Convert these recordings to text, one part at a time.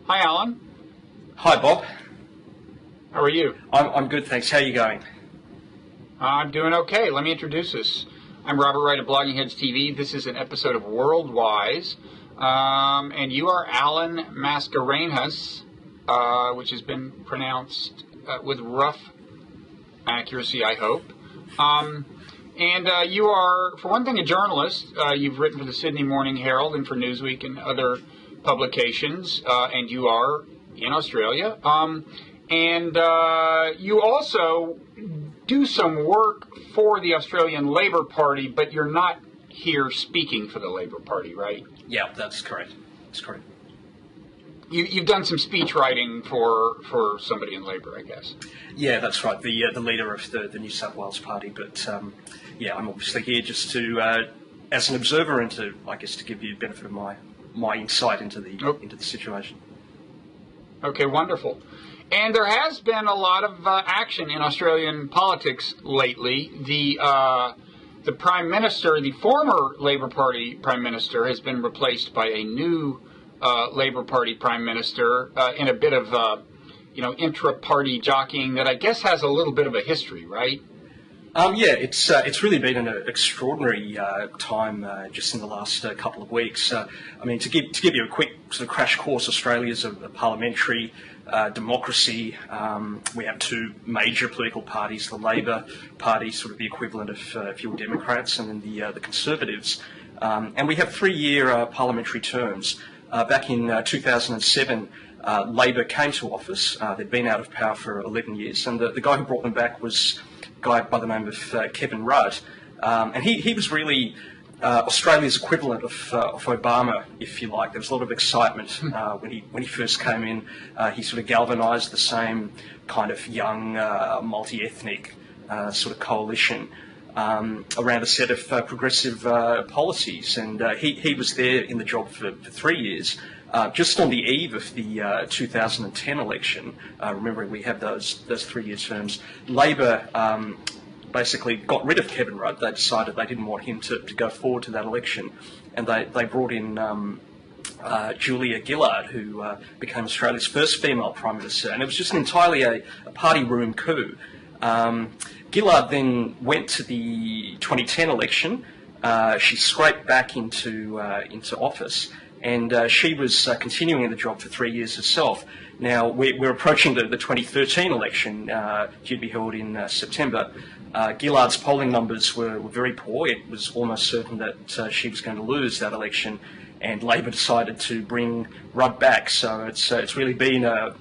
Hi, Alan. Hi, Bob. How are you? I'm good, thanks. How are you going? I'm doing okay. Let me introduce us. I'm Robert Wright of Blogging Heads TV. This is an episode of Worldwise. And you are Alan Mascarenhas, which has been pronounced with rough accuracy, I hope. And you are, for one thing, a journalist. You've written for the Sydney Morning Herald and for Newsweek and other publications, and you are in Australia. And you also do some work for the Australian Labor Party, but you're not here speaking for the Labor Party, right? Yeah, that's correct. That's correct. You've done some speech writing for somebody in Labor, I guess. Yeah, that's right. The leader of the New South Wales Party. But yeah, I'm obviously here just to, as an observer, and to, I guess, to give you the benefit of my insight into the situation. Okay, wonderful. And there has been a lot of action in Australian politics lately. The Prime Minister, the former Labor Party Prime Minister, has been replaced by a new Labor Party Prime Minister in a bit of, intra-party jockeying that I guess has a little bit of a history, right? Yeah, it's really been an extraordinary time just in the last couple of weeks. I mean, to give you a quick sort of crash course, Australia's a parliamentary democracy. We have two major political parties: the Labor Party, sort of the equivalent of if you were Democrats, and then the Conservatives. And we have 3-year parliamentary terms. Back in 2007. Labor came to office. They'd been out of power for 11 years, and the guy who brought them back was a guy by the name of Kevin Rudd. And he was really Australia's equivalent of Obama, if you like. There was a lot of excitement when he first came in. He sort of galvanised the same kind of young, multi-ethnic sort of coalition around a set of progressive policies. And he was there in the job for 3 years. Just on the eve of the 2010 election, remembering we have those 3-year terms, Labor basically got rid of Kevin Rudd. They decided they didn't want him to go forward to that election, and they brought in Julia Gillard, who became Australia's first female Prime Minister, and it was just entirely a party room coup. Gillard then went to the 2010 election. She scraped back into office. And she was continuing in the job for 3 years herself. Now, we're approaching the 2013 election, due to be held in September. Gillard's polling numbers were very poor. It was almost certain that she was going to lose that election, and Labor decided to bring Rudd back. So it's really been a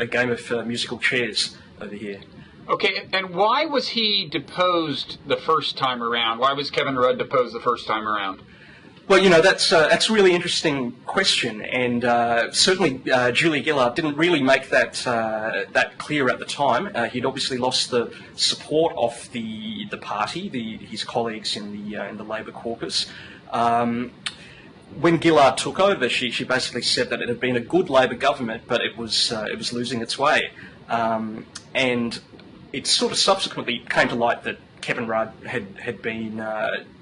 game of musical chairs over here. Okay, and why was he deposed the first time around? Why was Kevin Rudd deposed the first time around? Well, that's a really interesting question, and certainly Julia Gillard didn't really make that clear at the time. He'd obviously lost the support of the party, his colleagues in the Labor caucus. When Gillard took over, she basically said that it had been a good Labor government, but it was losing its way, and it sort of subsequently came to light that Kevin Rudd had been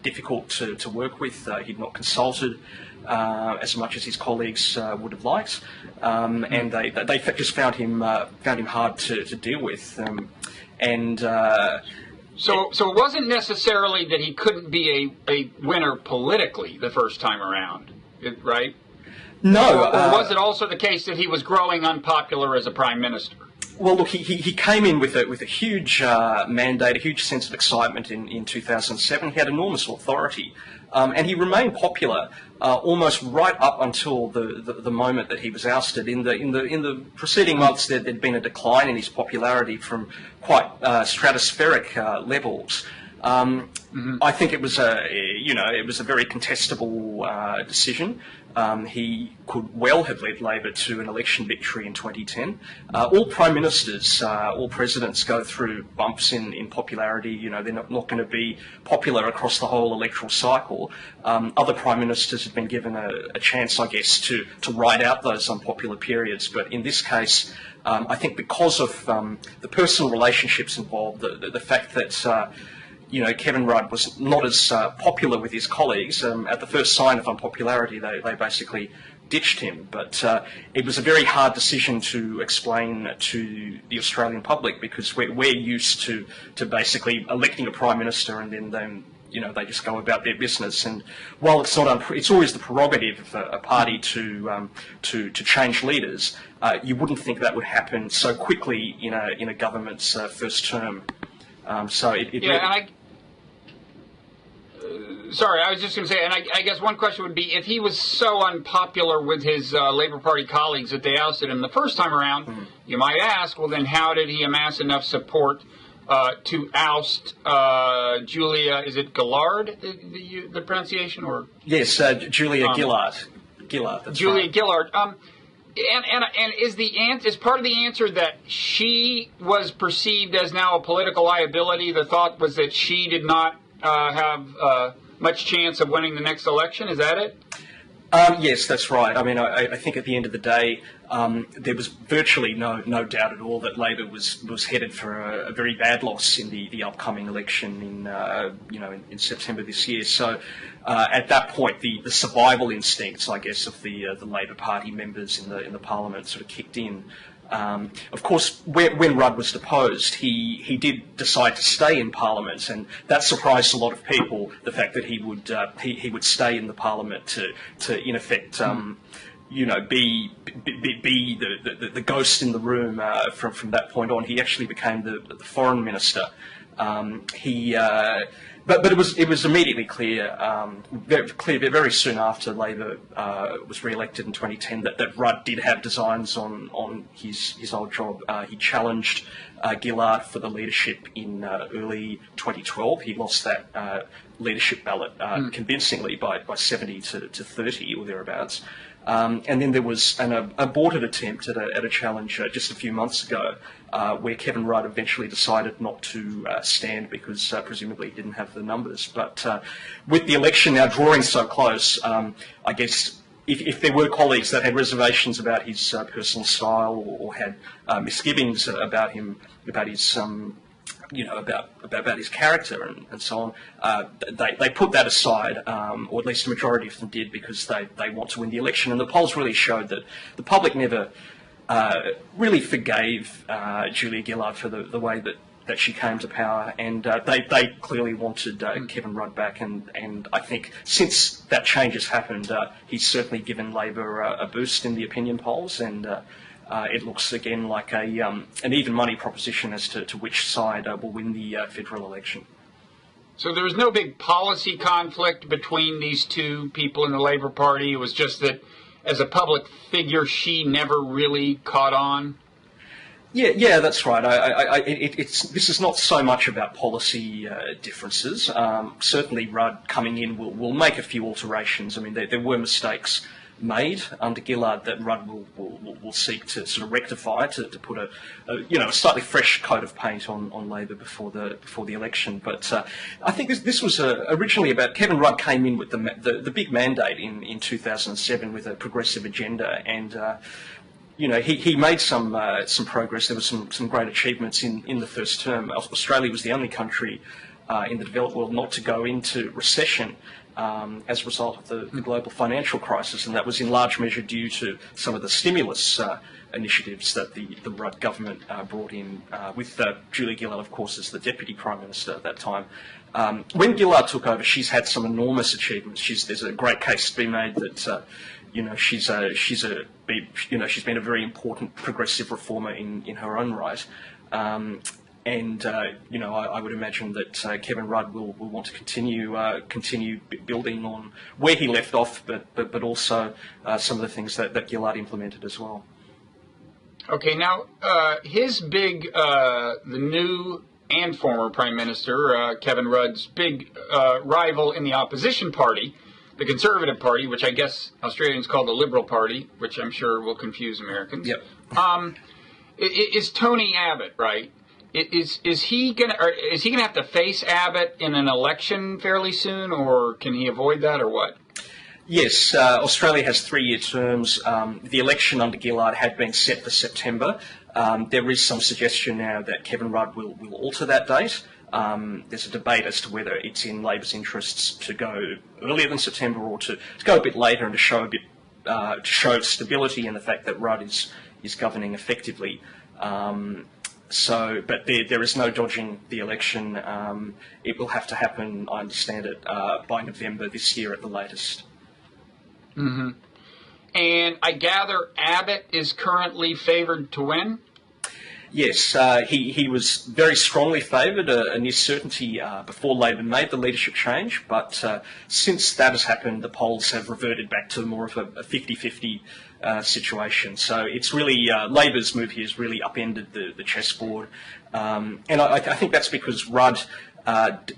difficult to work with. He'd not consulted as much as his colleagues would have liked, and they just found him hard to deal with. So it wasn't necessarily that he couldn't be a winner politically the first time around, right? No. Or was it also the case that he was growing unpopular as a prime minister? Well, look, he came in with a huge mandate, a huge sense of excitement in 2007. He had enormous authority, and he remained popular almost right up until the moment that he was ousted. In the preceding months, there'd been a decline in his popularity from quite stratospheric levels. I think it was a very contestable decision. He could well have led Labor to an election victory in 2010. All prime ministers, all presidents go through bumps in popularity. They're not going to be popular across the whole electoral cycle. Other prime ministers have been given a chance, I guess, to ride out those unpopular periods. But in this case, I think because of the personal relationships involved, the fact that Kevin Rudd was not as popular with his colleagues. At the first sign of unpopularity, they basically ditched him. But it was a very hard decision to explain to the Australian public, because we're used to basically electing a Prime Minister and then they just go about their business. And while it's not, it's always the prerogative of a party to change leaders. You wouldn't think that would happen so quickly in a government's first term. Sorry, I was just going to say, and I guess one question would be, if he was so unpopular with his Labour Party colleagues that they ousted him the first time around, you might ask, well, then how did he amass enough support to oust Julia, is it Gillard, the pronunciation? Or yes, Julia Gillard. Gillard, that's Julia right. Gillard. And is part of the answer that she was perceived as now a political liability? The thought was that she did not have much chance of winning the next election. Is that it? Yes, that's right. I mean, I think at the end of the day, there was virtually no doubt at all that Labor was headed for a very bad loss in the upcoming election in September this year. So at that point, the survival instincts, I guess, of the Labor Party members in the Parliament sort of kicked in. Of course, when Rudd was deposed, he did decide to stay in Parliament, and that surprised a lot of people. The fact that he would stay in the Parliament to in effect, be the ghost in the room from that point on. He actually became the foreign minister. But it was immediately clear, very soon after Labor was re-elected in 2010, that Rudd did have designs on his old job. He challenged Gillard for the leadership in early 2012. He lost that leadership ballot convincingly by 70 to 30 or thereabouts. And then there was an aborted attempt at a challenge just a few months ago, where Kevin Rudd eventually decided not to stand because presumably he didn't have the numbers. But with the election now drawing so close, I guess if there were colleagues that had reservations about his personal style or had misgivings about him, about his about his character and so on, they put that aside, or at least the majority of them did, because they want to win the election. And the polls really showed that the public never really forgave Julia Gillard for the way that she came to power, and they clearly wanted Kevin Rudd back. And I think since that change has happened, he's certainly given Labor a boost in the opinion polls, and it looks again like an even money proposition as to which side will win the federal election. So there was no big policy conflict between these two people in the Labour Party. It was just that as a public figure, she never really caught on? Yeah, that's right. This is not so much about policy differences. Certainly Rudd coming in will make a few alterations. I mean, there were mistakes made under Gillard that Rudd will seek to sort of rectify, to put a slightly fresh coat of paint on Labor before the election. But I think this was originally about Kevin Rudd came in with the big mandate in 2007 with a progressive agenda, and he made some progress. There was some great achievements in the first term. Australia was the only country in the developed world not to go into recession as a result of the global financial crisis, and that was in large measure due to some of the stimulus initiatives that the Rudd government brought in, with Julia Gillard, of course, as the Deputy Prime Minister at that time. When Gillard took over, she's had some enormous achievements. There's a great case to be made that she's been a very important progressive reformer in her own right. And I would imagine that Kevin Rudd will want to continue building on where he left off, but also some of the things that Gillard implemented as well. Okay, now his the new and former Prime Minister, Kevin Rudd's big rival in the opposition party, the Conservative Party, which I guess Australians call the Liberal Party, which I'm sure will confuse Americans. Yep. Is Tony Abbott, right? Is he gonna have to face Abbott in an election fairly soon, or can he avoid that, or what? Yes, Australia has 3-year terms. The election under Gillard had been set for September. There is some suggestion now that Kevin Rudd will alter that date. There's a debate as to whether it's in Labor's interests to go earlier than September or to go a bit later and to show a bit to show stability and the fact that Rudd is governing effectively. But there is no dodging the election. It will have to happen, I understand it, by November this year at the latest. Mm-hmm. And I gather Abbott is currently favoured to win? Yes, he was very strongly favoured, a near certainty before Labor made the leadership change, but since that has happened, the polls have reverted back to more of a 50-50 situation. So it's really, Labor's move here has really upended the chessboard. And I think that's because Rudd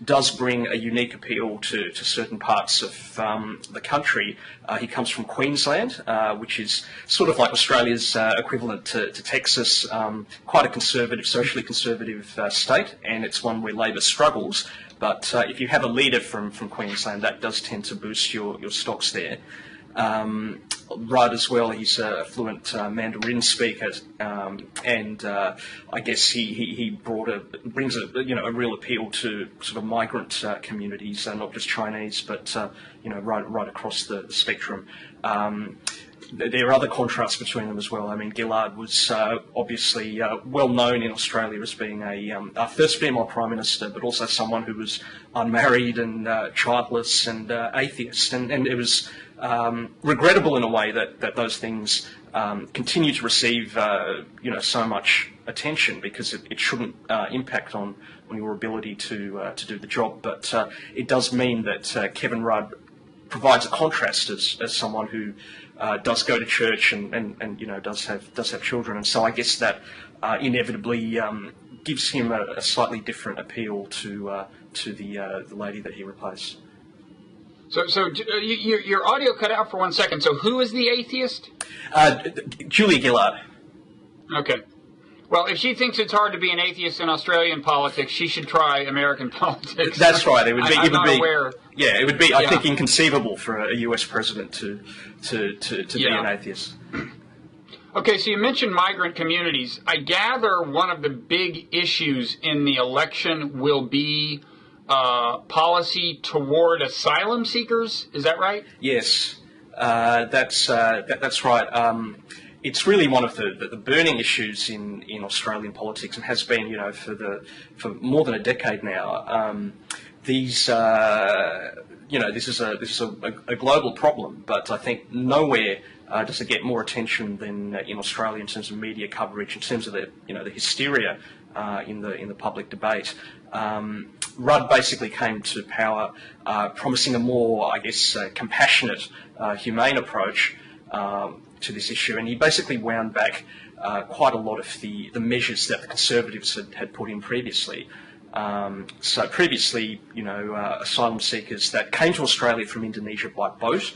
does bring a unique appeal to certain parts of the country. He comes from Queensland, which is sort of like Australia's equivalent to Texas, quite a conservative, socially conservative state, and it's one where Labor struggles. But if you have a leader from Queensland, that does tend to boost your stocks there. Rudd as well, he's a fluent Mandarin speaker, and I guess he brings a real appeal to sort of migrant communities, not just Chinese, but right across the spectrum. There are other contrasts between them as well. I mean, Gillard was obviously well known in Australia as being our first female Prime Minister, but also someone who was unmarried and childless and atheist, and it was regrettable in a way that those things continue to receive so much attention, because it shouldn't impact on your ability to do the job. But it does mean that Kevin Rudd provides a contrast as someone who does go to church and does have children, and so I guess that inevitably gives him a slightly different appeal to the lady that he replaced. So your audio cut out for 1 second. So who is the atheist? Julia Gillard. Okay. Well, if she thinks it's hard to be an atheist in Australian politics, she should try American politics. That's right. It would be. I'm not aware. Yeah, it would be. I think inconceivable for a US president to be an atheist. Okay, so you mentioned migrant communities. I gather one of the big issues in the election will be policy toward asylum seekers. Is that right? Yes, that's right. It's really one of the burning issues in Australian politics, and has been, for more than a decade now. This is a global problem, but I think nowhere does it get more attention than in Australia in terms of media coverage, in terms of the hysteria in the public debate. Rudd basically came to power promising a more, compassionate, humane approach to this issue, and he basically wound back quite a lot of the measures that the Conservatives had put in previously. So previously, asylum seekers that came to Australia from Indonesia by boat,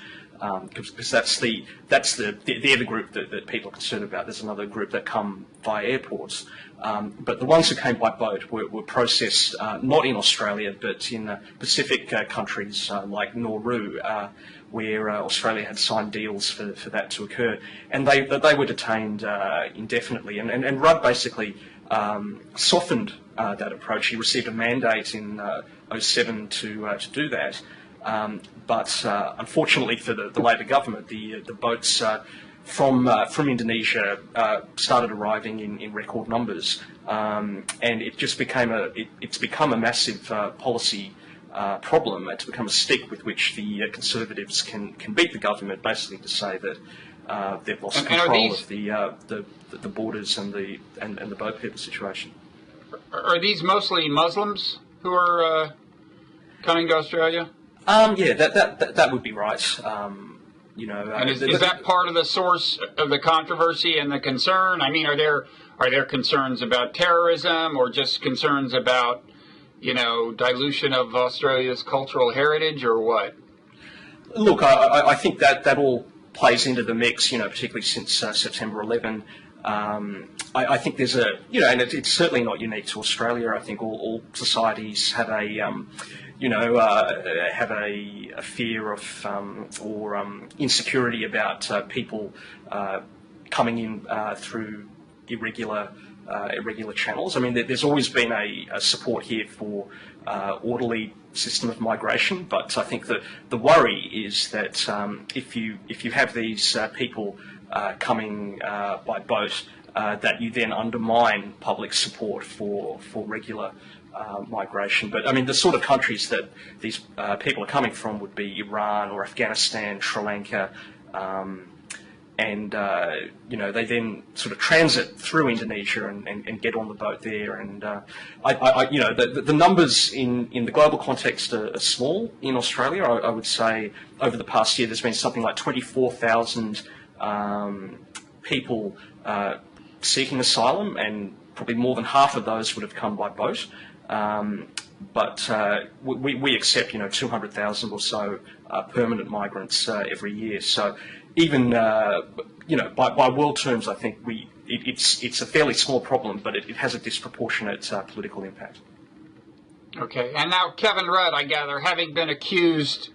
because they're the group that people are concerned about. There's another group that come via airports, but the ones who came by boat were processed not in Australia but in Pacific countries like Nauru, where Australia had signed deals for that to occur, and they were detained indefinitely. And Rudd basically softened that approach. He received a mandate in 2007 to do that. But unfortunately for the Labor government, the boats from Indonesia started arriving in record numbers, and it just became it's become a massive policy problem. It's become a stick with which the Conservatives can beat the government, basically to say that they've lost control of the borders and the boat people situation. Are these mostly Muslims who are coming to Australia? Yeah, that would be right. And is that part of the source of the controversy and the concern? I mean, are there concerns about terrorism, or just concerns about, dilution of Australia's cultural heritage, or what? Look, I think that all plays into the mix, particularly since September 11. I think there's and it's certainly not unique to Australia. I think all societies have have a fear of or insecurity about people coming in through irregular irregular channels. I mean, there's always been a support here for orderly system of migration, but I think the worry is that if you have these people coming by boat, that you then undermine public support for regular migration. But I mean, the sort of countries that these people are coming from would be Iran or Afghanistan, Sri Lanka, and they then sort of transit through Indonesia and get on the boat there. And the numbers in the global context are small. In Australia, I would say over the past year, there's been something like 24,000 people seeking asylum, and probably more than half of those would have come by boat. But we accept 200,000 or so permanent migrants every year. So even by world terms, I think it's a fairly small problem, but it has a disproportionate political impact. Okay, and now Kevin Rudd, I gather, having been accused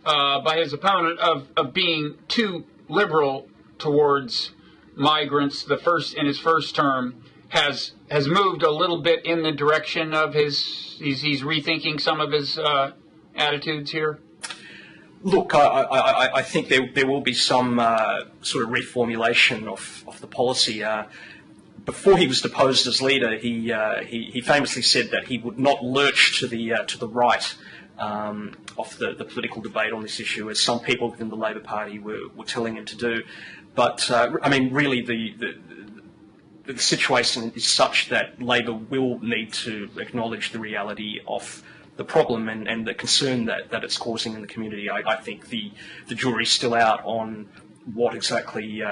by his opponent of being too liberal towards migrants in his first term, has moved a little bit in the direction of he's rethinking some of his attitudes here. Look, I think there will be some sort of reformulation of the policy. Before he was deposed as leader, he famously said that he would not lurch to the right of the political debate on this issue, as some people within the Labor Party were telling him to do. But I mean, really, the situation is such that Labor will need to acknowledge the reality of the problem and the concern that it's causing in the community. I think the jury's still out on what exactly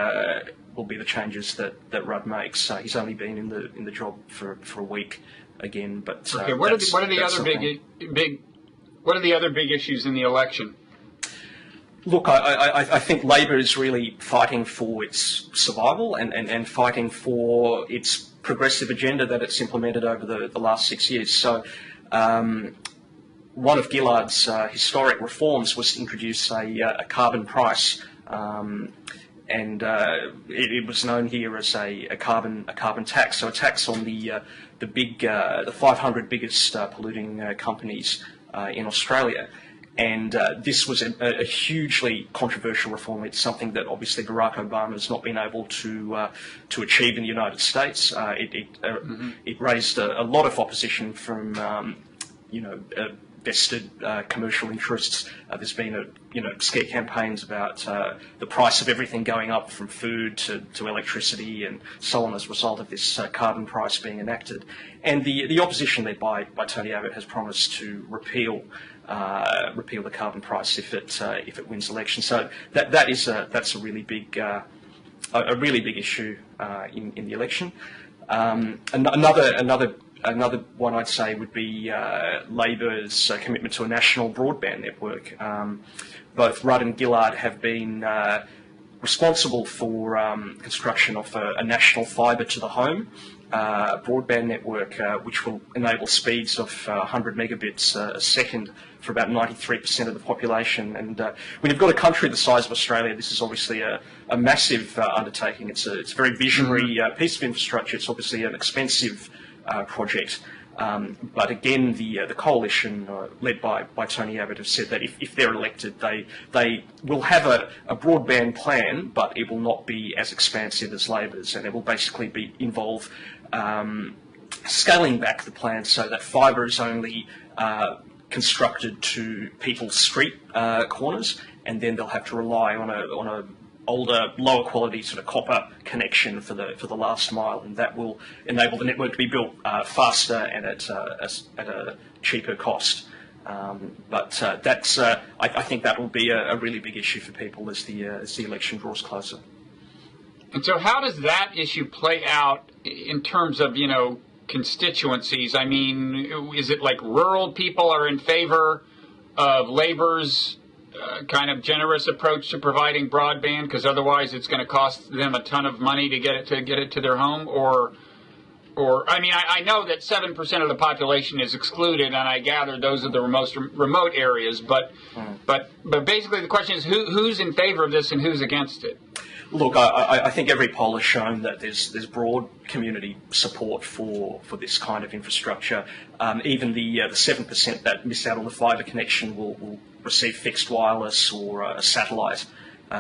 will be the changes that Rudd makes. He's only been in the job for a week again. But okay, what are the other big issues in the election? Look, I think Labor is really fighting for its survival and fighting for its progressive agenda that it's implemented over the last 6 years. So one of Gillard's historic reforms was to introduce a carbon price, and it was known here as a carbon tax. So a tax on the 500 biggest polluting companies in Australia. And this was a hugely controversial reform. It's something that obviously Barack Obama has not been able to achieve in the United States. It raised a lot of opposition from vested commercial interests. There's been scare campaigns about the price of everything going up, from food to electricity and so on, as a result of this carbon price being enacted. And the opposition led by Tony Abbott has promised to repeal the carbon price if it wins election. So that's a really big issue in the election. Another one I'd say would be Labor's commitment to a national broadband network. Both Rudd and Gillard have been responsible for construction of a national fibre to the home broadband network, which will enable speeds of 100 megabits a second for about 93% of the population. And when you've got a country the size of Australia, this is obviously a massive undertaking. It's a very visionary piece of infrastructure. It's obviously an expensive project. But again, the coalition led by Tony Abbott have said that if they're elected, they will have a broadband plan, but it will not be as expansive as Labor's, and it will basically involve scaling back the plan so that fibre is only constructed to people's street corners, and then they'll have to rely on a older, lower quality sort of copper connection for the last mile, and that will enable the network to be built faster and at a cheaper cost. But I think that will be a really big issue for people as the election draws closer. And so, how does that issue play out in terms of constituencies? I mean, is it like rural people are in favor of Labor's kind of generous approach to providing broadband, because otherwise it's going to cost them a ton of money to get it to their home? Or I mean, I know that 7% of the population is excluded, and I gather those are the most remote areas. But basically, the question is who's in favor of this and who's against it? Look, I think every poll has shown that there's broad community support for this kind of infrastructure. Even the 7% that miss out on the fibre connection will receive fixed wireless or a satellite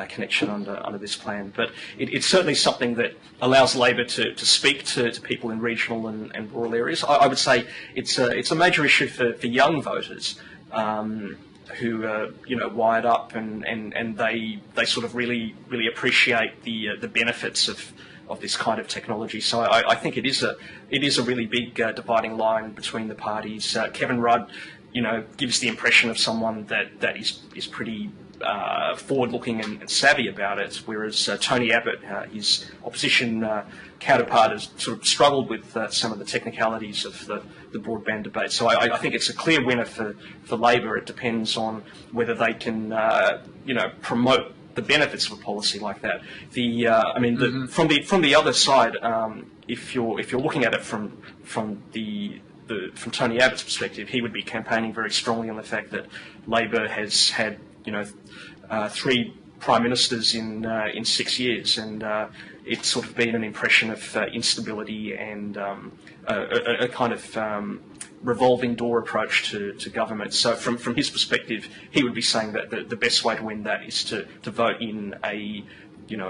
connection under this plan. But it's certainly something that allows Labor to speak to people in regional and rural areas. I would say it's a major issue for young voters who are wired up and they sort of really appreciate the benefits of this kind of technology. So I think it is a really big dividing line between the parties. Kevin Rudd, gives the impression of someone that is pretty forward-looking and savvy about it, whereas Tony Abbott, his opposition counterpart, has sort of struggled with some of the technicalities of the broadband debate. So I think it's a clear winner for Labor. It depends on whether they can, promote the benefits of a policy like that. From the other side, if you're looking at it from Tony Abbott's perspective, he would be campaigning very strongly on the fact that Labor has had 3 prime ministers in 6 years, and it's sort of been an impression of instability and a kind of revolving door approach to government. So from his perspective, he would be saying that the best way to win that is to vote in a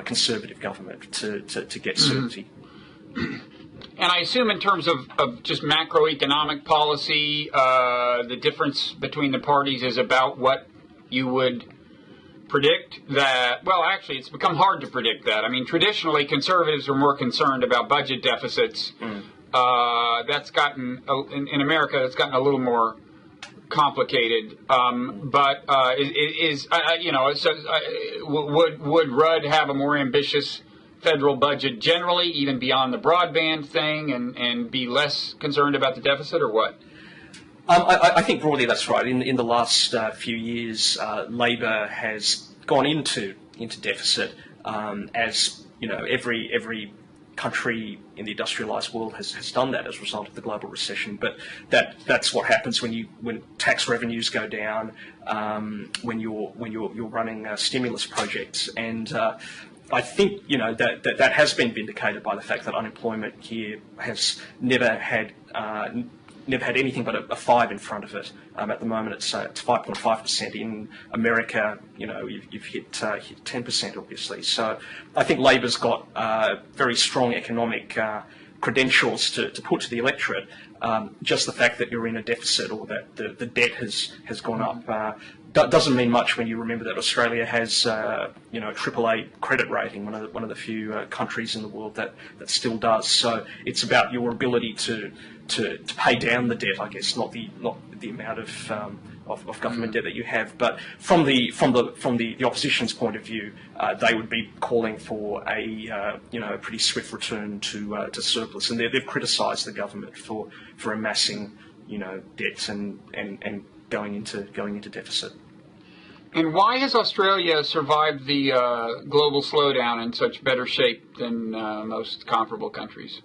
conservative government to get certainty. And I assume in terms of just macroeconomic policy, the difference between the parties is about what you would predict that, well, actually, it's become hard to predict that. I mean, traditionally, conservatives were more concerned about budget deficits. That's gotten, in America, that's gotten a little more complicated. Would Rudd have a more ambitious federal budget generally, even beyond the broadband thing, and be less concerned about the deficit, or what? I think broadly that's right. In the last few years, Labor has gone into deficit, as every country in the industrialised world has done that as a result of the global recession. But that's what happens when tax revenues go down, when you're running stimulus projects, and I think that has been vindicated by the fact that unemployment here has never had anything but a 5 in front of it. At the moment, it's 5.5%. In America, you've hit 10%, obviously. So I think Labor's got very strong economic credentials to put to the electorate. Just the fact that you're in a deficit or that the debt has gone up doesn't mean much when you remember that Australia has a AAA credit rating, one of the few countries in the world that still does. So it's about your ability to pay down the debt, I guess, not the amount of government debt that you have. But from the opposition's point of view, they would be calling for a pretty swift return to surplus, and they've criticised the government for amassing debts and going into deficit. And why has Australia survived the global slowdown in such better shape than most comparable countries?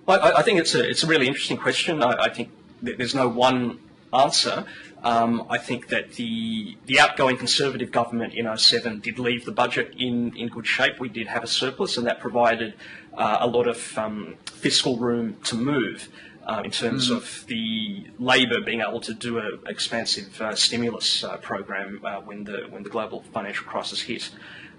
I think it's a really interesting question. I think there's no one answer. I think that the outgoing Conservative government in 2007 did leave the budget in good shape. We did have a surplus, and that provided a lot of fiscal room to move in terms of the Labor being able to do an expansive stimulus program when the global financial crisis hit.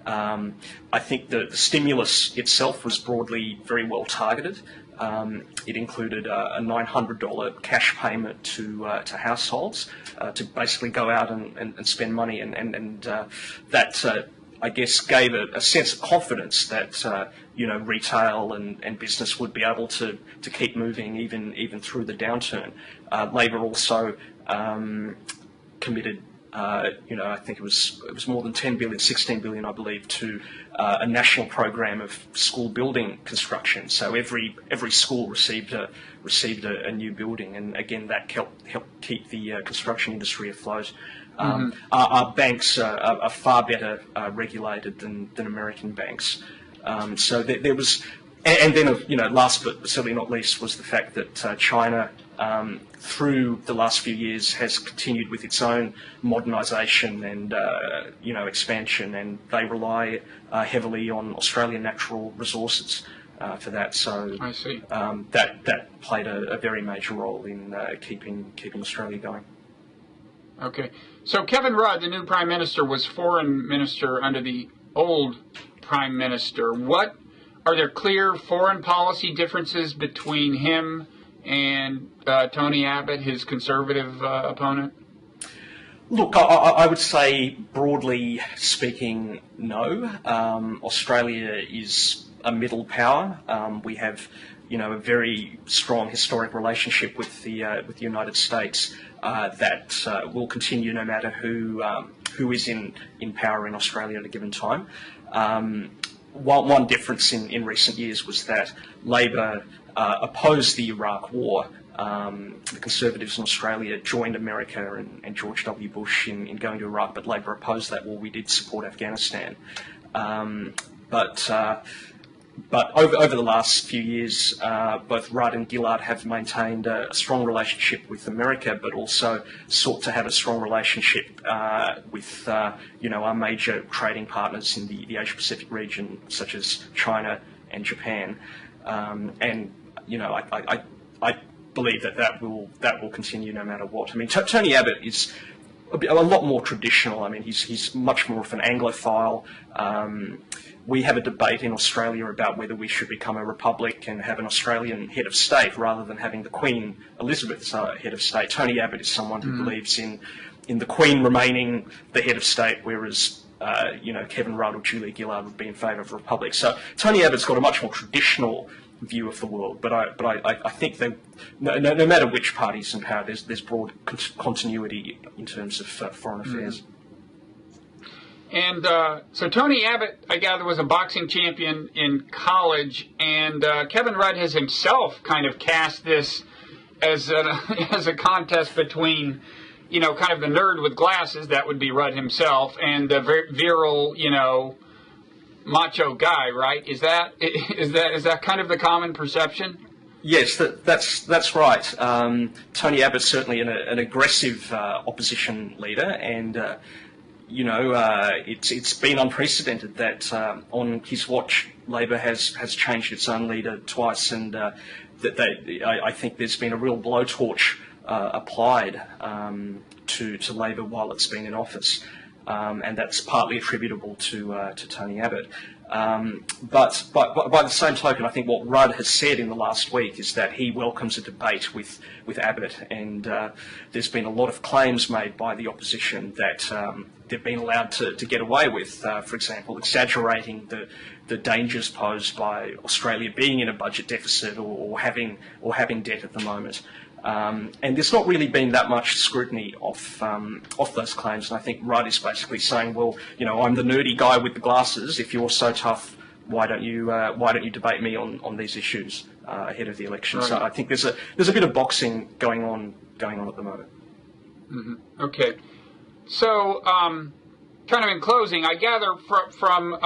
I think the stimulus itself was broadly very well targeted. It included a $900 cash payment to households to basically go out and spend money, and that I guess gave a sense of confidence that retail and business would be able to keep moving even through the downturn. Labor also committed. I think it was more than 10 billion, 16 billion, I believe, to a national program of school building construction. So every school received a new building, and again that helped keep the construction industry afloat. Our banks are far better regulated than American banks. So there was, and then last but certainly not least was the fact that China through the last few years has continued with its own modernisation and expansion, and they rely heavily on Australian natural resources for that. So I see. That played a very major role in keeping Australia going. Okay. So Kevin Rudd, the new Prime Minister, was Foreign Minister under the old Prime Minister. Are there clear foreign policy differences between him and Tony Abbott, his Conservative opponent? Look, I would say, broadly speaking, no. Australia is a middle power. We have, a very strong historic relationship with the United States that will continue no matter who is in power in Australia at a given time. One difference in recent years was that Labor opposed the Iraq War. The Conservatives in Australia joined America and George W. Bush in going to Iraq, but Labor opposed that war. We did support Afghanistan. But over the last few years, both Rudd and Gillard have maintained a strong relationship with America, but also sought to have a strong relationship with our major trading partners in the Asia-Pacific region, such as China and Japan. I believe that will continue no matter what. I mean, Tony Abbott is a lot more traditional. I mean, he's much more of an Anglophile. We have a debate in Australia about whether we should become a republic and have an Australian head of state rather than having the Queen Elizabeth's head of state. Tony Abbott is someone who believes in the Queen remaining the head of state, whereas Kevin Rudd or Julia Gillard would be in favour of a republic. So Tony Abbott's got a much more traditional view of the world, but I think that no matter which party's in power, there's broad continuity in terms of foreign affairs. And so Tony Abbott, I gather, was a boxing champion in college, and Kevin Rudd has himself kind of cast this as a contest between, kind of the nerd with glasses, that would be Rudd himself, and the virile, macho guy, right? Is that kind of the common perception? Yes, that's right. Tony Abbott's certainly an aggressive opposition leader, and it's been unprecedented that on his watch, Labor has changed its own leader twice, and I think there's been a real blowtorch applied to Labor while it's been in office, and that's partly attributable to Tony Abbott. But by the same token, I think what Rudd has said in the last week is that he welcomes a debate with Abbott, and there's been a lot of claims made by the opposition that they've been allowed to get away with, for example, exaggerating the dangers posed by Australia being in a budget deficit or having debt at the moment. And there's not really been that much scrutiny off those claims, and I think Rudd is basically saying, well, I'm the nerdy guy with the glasses. If you're so tough, why don't you debate me on these issues ahead of the election? Right. So I think there's a bit of boxing going on at the moment. Mm-hmm. Okay, so kind of in closing, I gather from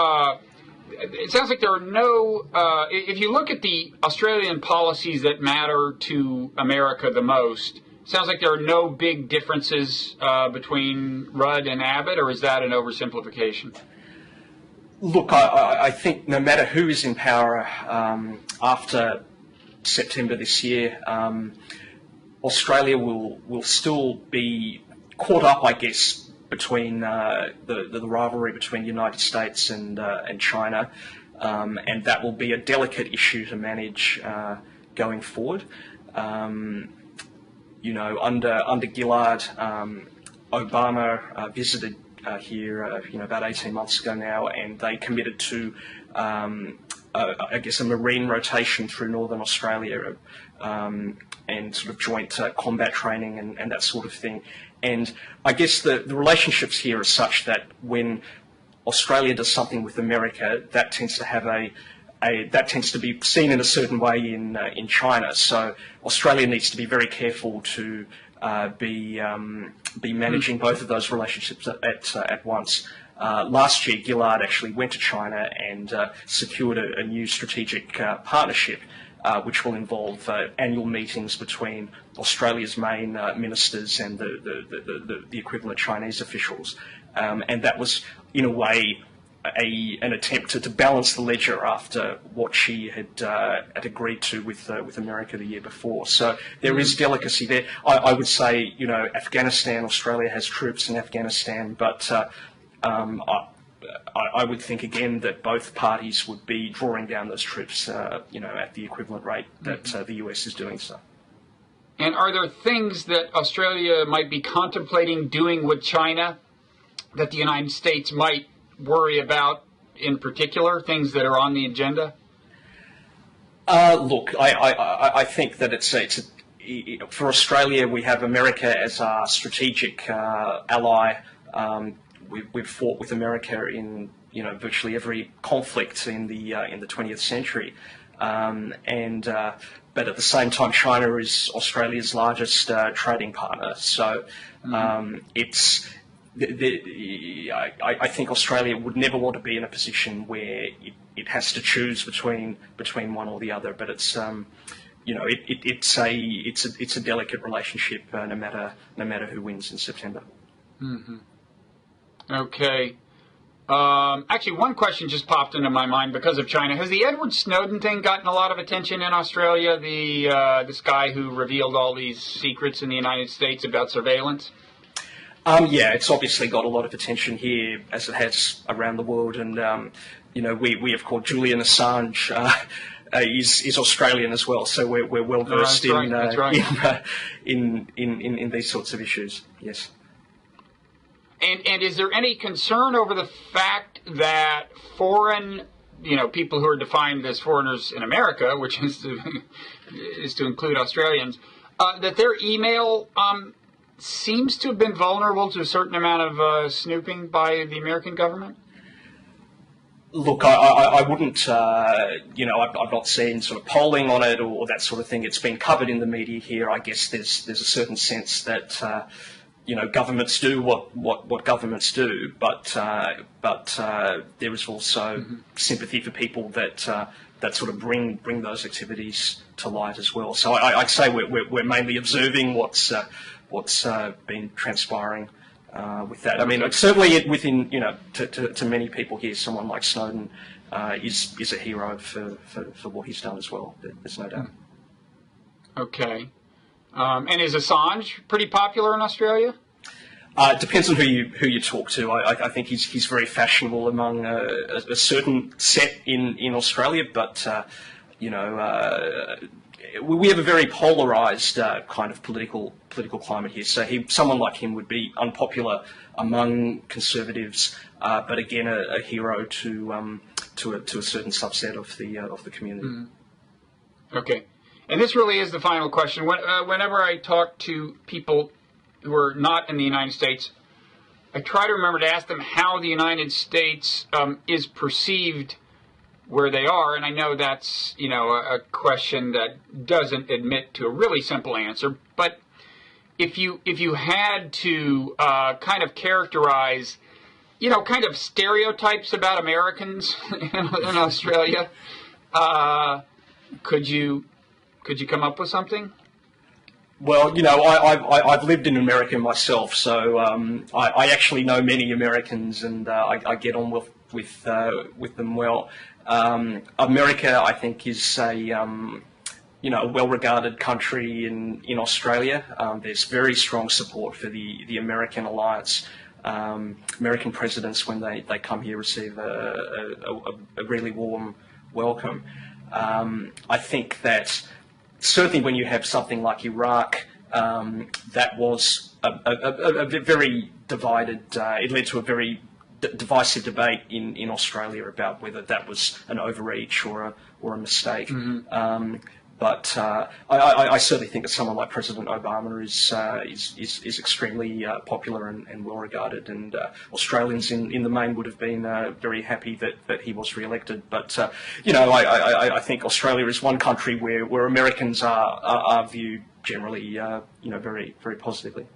it sounds like there are no, if you look at the Australian policies that matter to America the most, it sounds like there are no big differences between Rudd and Abbott, or is that an oversimplification? Look, I think no matter who is in power after September this year, Australia will still be caught up, I guess, between the rivalry between the United States and China, and that will be a delicate issue to manage going forward. Under Gillard, Obama visited here, about 18 months ago now, and they committed to, I guess, a marine rotation through northern Australia, and sort of joint combat training and that sort of thing. And I guess the relationships here are such that when Australia does something with America, that tends to have that tends to be seen in a certain way in China. So Australia needs to be very careful to be managing both of those relationships at once. last year, Gillard actually went to China and secured a new strategic partnership, which will involve annual meetings between Australia's main ministers and the equivalent Chinese officials. And that was, in a way, an attempt to balance the ledger after what she had agreed to with America the year before. So there is delicacy there. I would say, Afghanistan, Australia has troops in Afghanistan, but I would think again that both parties would be drawing down those troops, at the equivalent rate that the US is doing so. And are there things that Australia might be contemplating doing with China that the United States might worry about in particular, things that are on the agenda? Look, I think that it's for Australia, we have America as our strategic ally. We've fought with America in virtually every conflict in the 20th century, but at the same time, China is Australia's largest trading partner. So it's. I think Australia would never want to be in a position where it has to choose between one or the other. But it's it's a delicate relationship, no matter who wins in September. Mm-hmm. Okay. Actually, one question just popped into my mind because of China. Has the Edward Snowden thing gotten a lot of attention in Australia? This guy who revealed all these secrets in the United States about surveillance? Yeah, it's obviously got a lot of attention here, as it has around the world, and we have called Julian Assange is Australian as well, so we're well versed in these sorts of issues. Yes. And is there any concern over the fact that foreign, people who are defined as foreigners in America, which is to include Australians, that their email seems to have been vulnerable to a certain amount of snooping by the American government? Look, I wouldn't, I've not seen sort of polling on it or that sort of thing. It's been covered in the media here. I guess there's a certain sense that, governments do what governments do, but there is also sympathy for people that sort of bring those activities to light as well. So I'd say we're mainly observing what's been transpiring with that. I mean, certainly within, to many people here, someone like Snowden is a hero for what he's done as well. There's no doubt. Okay. And is Assange pretty popular in Australia? It depends on who you talk to. I think he's very fashionable among a certain set in Australia, but we have a very polarised kind of political climate here. So someone like him would be unpopular among conservatives, but again a hero to a certain subset of the community. Mm-hmm. Okay, and this really is the final question. Whenever I talk to people who are not in the United States, I try to remember to ask them how the United States is perceived where they are, and I know that's a question that doesn't admit to a really simple answer. But if you had to kind of characterize, kind of stereotypes about Americans in Australia, could you come up with something? Well, I've lived in America myself, so I actually know many Americans, and I get on with them well. America, I think, is a well-regarded country in Australia. There's very strong support for the American alliance. American presidents, when they come here, receive a really warm welcome. I think that certainly when you have something like Iraq, that was a very divided, it led to a very divisive debate in Australia about whether that was an overreach or a mistake. Mm-hmm. But I certainly think that someone like President Obama is extremely popular and well regarded, and Australians in the main would have been very happy that he was re-elected. But I think Australia is one country where Americans are viewed generally very, very positively.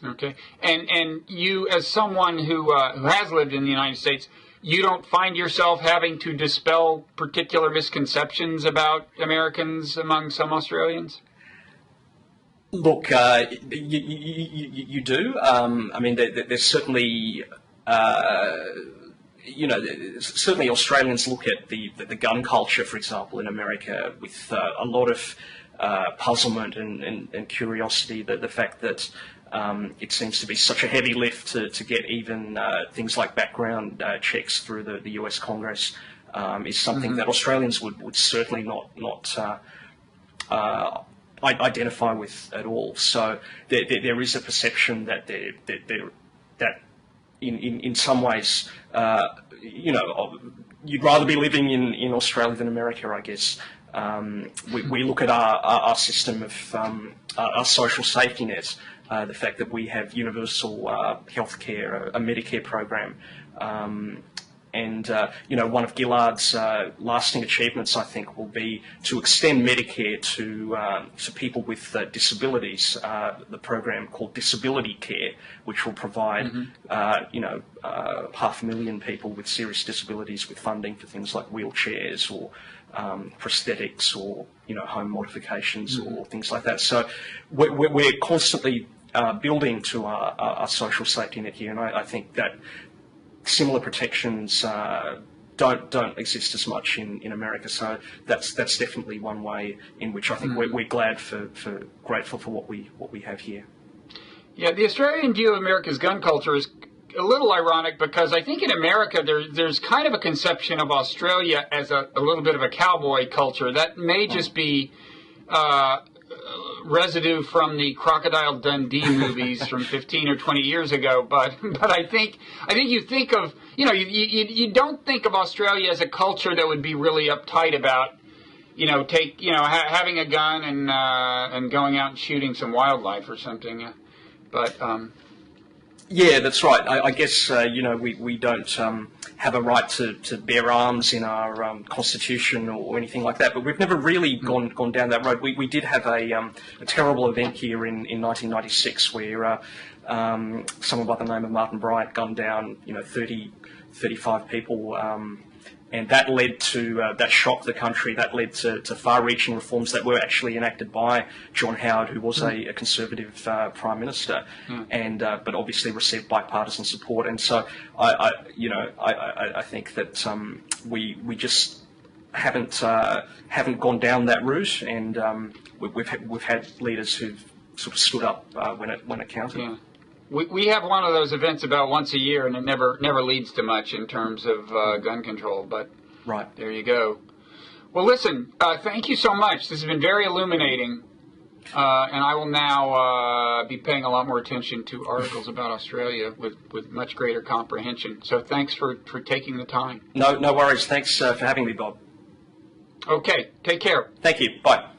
Okay. And you, as someone who has lived in the United States, you don't find yourself having to dispel particular misconceptions about Americans among some Australians? Look, you do. I mean, there's certainly, certainly Australians look at the gun culture, for example, in America with a lot of puzzlement and curiosity. The fact that it seems to be such a heavy lift to get even things like background checks through the US Congress is something that Australians would certainly not identify with at all. So there is a perception that that in some ways, you'd rather be living in Australia than America, I guess. We look at our system of our social safety net, the fact that we have universal health care, a Medicare program, and one of Gillard's lasting achievements, I think, will be to extend Medicare to people with disabilities. The program called Disability Care, which will provide 500,000 people with serious disabilities with funding for things like wheelchairs or prosthetics or home modifications or things like that. So we're constantly building to our social safety net here, and I think that similar protections don't exist as much in America. So that's definitely one way in which I think we're grateful for what we have here. Yeah, the Australian view of America's gun culture is a little ironic because I think in America there's kind of a conception of Australia as a little bit of a cowboy culture that may just be residue from the Crocodile Dundee movies from 15 or 20 years ago, but I think you think of you don't think of Australia as a culture that would be really uptight about having a gun and going out and shooting some wildlife or something, but. Yeah, that's right. I guess, we don't have a right to bear arms in our constitution or anything like that, but we've never really gone down that road. We did have a terrible event here in 1996 where someone by the name of Martin Wright gunned down, 35 people, and that led to, that shocked the country. That led to far-reaching reforms that were actually enacted by John Howard, who was a Conservative Prime Minister, and but obviously received bipartisan support. And so I think that we just haven't gone down that route, and we've had leaders who've sort of stood up when it counted. Yeah. We have one of those events about once a year, and it never leads to much in terms of gun control. But right, there you go. Well, listen, thank you so much. This has been very illuminating, and I will now be paying a lot more attention to articles about Australia with much greater comprehension. So thanks for taking the time. No worries. Thanks for having me, Bob. Okay, take care. Thank you. Bye.